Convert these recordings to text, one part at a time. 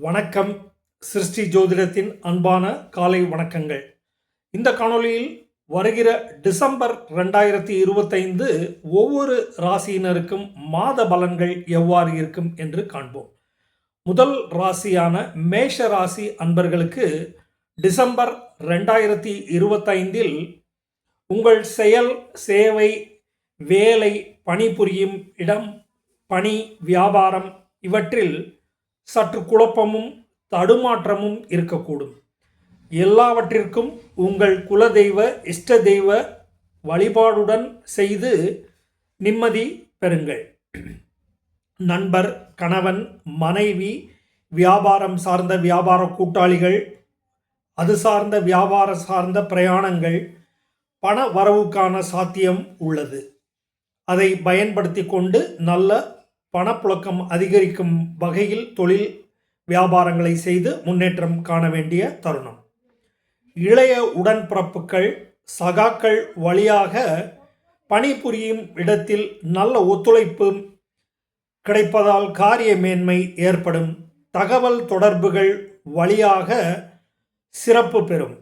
வணக்கம். சிருஷ்டி ஜோதிடத்தின் அன்பான காலை வணக்கங்கள். இந்த காணொளியில் வருகிற டிசம்பர் 2025 ஒவ்வொரு ராசியினருக்கும் மாத பலன்கள் எவ்வாறு இருக்கும் என்று காண்போம். முதல் ராசியான மேஷ ராசி அன்பர்களுக்கு டிசம்பர் 2025 உங்கள் செயல், சேவை, வேலை, பணிபுரியும் இடம், பணி, வியாபாரம் இவற்றில் சற்று குழப்பமும் தடுமாற்றமும் இருக்கக்கூடும். எல்லாவற்றிற்கும் உங்கள் குலதெய்வ இஷ்ட தெய்வ வழிபாடுடன் செய்து நிம்மதி பெறுங்கள். நண்பர், கணவன், மனைவி, வியாபாரம் சார்ந்த வியாபார கூட்டாளிகள், அது சார்ந்த வியாபார சார்ந்த பிரயாணங்கள், பண வரவுக்கான சாத்தியம் உள்ளது. அதை பயன்படுத்தி கொண்டு நல்ல பணப்புழக்கம் அதிகரிக்கும் வகையில் தொழில் வியாபாரங்களை செய்து முன்னேற்றம் காண வேண்டிய தருணம். இளைய உடன்பிறப்புகள், சகாக்கள் வழியாக பணிபுரியும் இடத்தில் நல்ல ஒத்துழைப்பு கிடைப்பதால் காரிய மேன்மை ஏற்படும். தகவல் தொடர்புகள் வழியாக சிறப்பு பெறும்.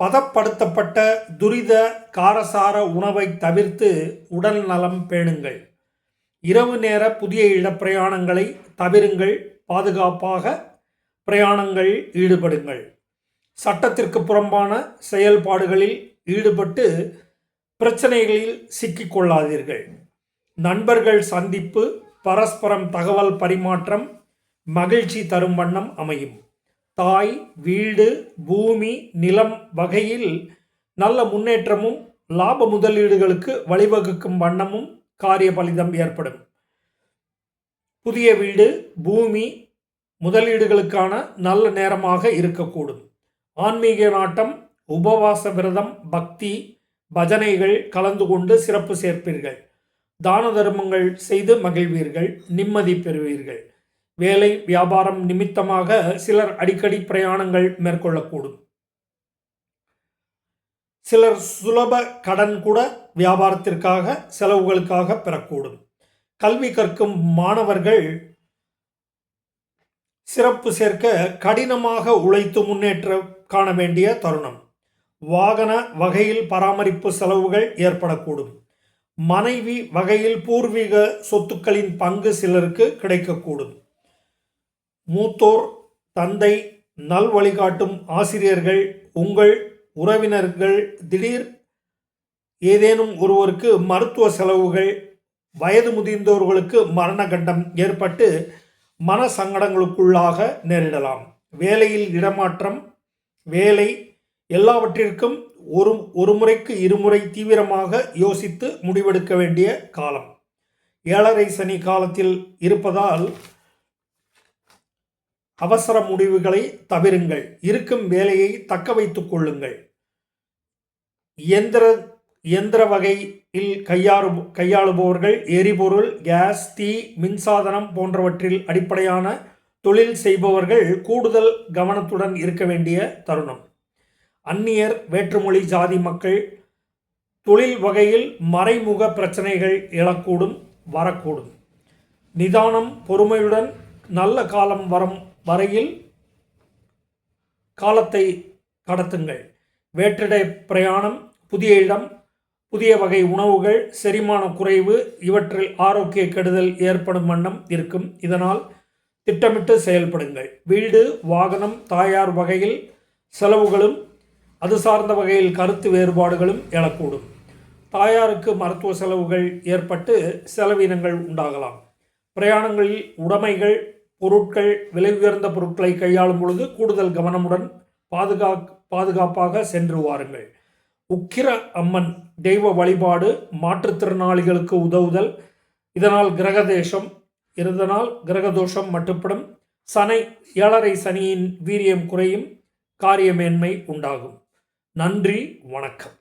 பதப்படுத்தப்பட்ட துரித காரசார உணவை தவிர்த்து உடல் நலம் பேணுங்கள். இரவு நேர புதிய இட பிரயாணங்களை தவிருங்கள். பாதுகாப்பாக பிரயாணங்கள் ஈடுபடுங்கள். சட்டத்திற்கு புறம்பான செயல்பாடுகளில் ஈடுபட்டு பிரச்சனைகளில் சிக்கிக்கொள்ளாதீர்கள். நண்பர்கள் சந்திப்பு, பரஸ்பரம் தகவல் பரிமாற்றம் மகிழ்ச்சி தரும் வண்ணம் அமையும். தாய், வீடு, பூமி, நிலம் வகையில் நல்ல முன்னேற்றமும் லாப முதலீடுகளுக்கு வழிவகுக்கும் வண்ணமும் காரிய பலிதம் ஏற்படும். புதிய வீடு, பூமி முதலீடுகளுக்கான நல்ல நேரமாக இருக்கக்கூடும். ஆன்மீக நாட்டம், உபவாச விரதம், பக்தி, பஜனைகள் கலந்து கொண்டு சிறப்பு சேர்ப்பீர்கள். தான தர்மங்கள் செய்து மகிழ்வீர்கள். நிம்மதி பெறுவீர்கள். வேலை, வியாபாரம் நிமித்தமாக சிலர் அடிக்கடி பிரயாணங்கள் மேற்கொள்ளக்கூடும். சிலர் சுலப கடன் கூட வியாபாரத்திற்காக செலவுகளுக்காக பெறக்கூடும். கல்வி கற்கும் மாணவர்கள் சிறப்பு சேர்க்க கடினமாக உழைத்து முன்னேற்றம் காண வேண்டிய தருணம். வாகன வகையில் பராமரிப்பு செலவுகள் ஏற்படக்கூடும். மனைவி வகையில் பூர்வீக சொத்துக்களின் பங்கு சிலருக்கு கிடைக்கக்கூடும். மூத்தோர், தந்தை, நல் வழிகாட்டும் ஆசிரியர்கள், உங்கள் உறவினர்கள், திடீர் ஏதேனும் ஒருவருக்கு மருத்துவ செலவுகள், வயது முதிர்ந்தோர்களுக்கு மரண கண்டம் ஏற்பட்டு மன சங்கடங்களுக்குள்ளாக நேரிடலாம். வேலையில் இடமாற்றம், வேலை எல்லாவற்றிற்கும் ஒரு முறைக்கு இருமுறை தீவிரமாக யோசித்து முடிவெடுக்க வேண்டிய காலம். 7.5 சனி காலத்தில் இருப்பதால் அவசர முடிவுகளை தவிருங்கள். இருக்கும் வேலையை தக்க வைத்துக் கொள்ளுங்கள். இயந்திர வகையில் கையாளுபவர்கள் எரிபொருள், கேஸ், தீ, மின்சாதனம் போன்றவற்றில் அடிப்படையான தொழில் செய்பவர்கள் கூடுதல் கவனத்துடன் இருக்க வேண்டிய தருணம். அந்நியர், வேற்றுமொழி ஜாதி மக்கள் தொழில் வகையில் மறைமுக பிரச்சனைகள் எழக்கூடும், வரக்கூடும். நிதானம், பொறுமையுடன் நல்ல காலம் வரும் வரையில் காலத்தை கடத்துங்கள். வேற்றிட பிரயாணம், புதிய இடம், புதிய வகை உணவுகள், செரிமான குறைவு இவற்றில் ஆரோக்கிய கெடுதல் ஏற்படும் வண்ணம் இருக்கும். இதனால் திட்டமிட்டு செயல்படுங்கள். வீடு, வாகனம், தாயார் வகையில் செலவுகளும், அது சார்ந்த வகையில் கருத்து வேறுபாடுகளும் எழக்கூடும். தாயாருக்கு மருத்துவ செலவுகள் ஏற்பட்டு செலவினங்கள் உண்டாகலாம். பிரயாணங்களில் உடைமைகள், பொருட்கள், விலை உயர்ந்த பொருட்களை கையாளும் பொழுது கூடுதல் கவனமுடன் பாதுகாப்பாக சென்று வாருங்கள். உக்கிர அம்மன் தெய்வ வழிபாடு, மாற்றுத்திறனாளிகளுக்கு உதவுதல், இதனால் கிரகதோஷம் மட்டுப்படும். 7.5 சனியின் வீரியம் குறையும். காரிய மேன்மை உண்டாகும். நன்றி, வணக்கம்.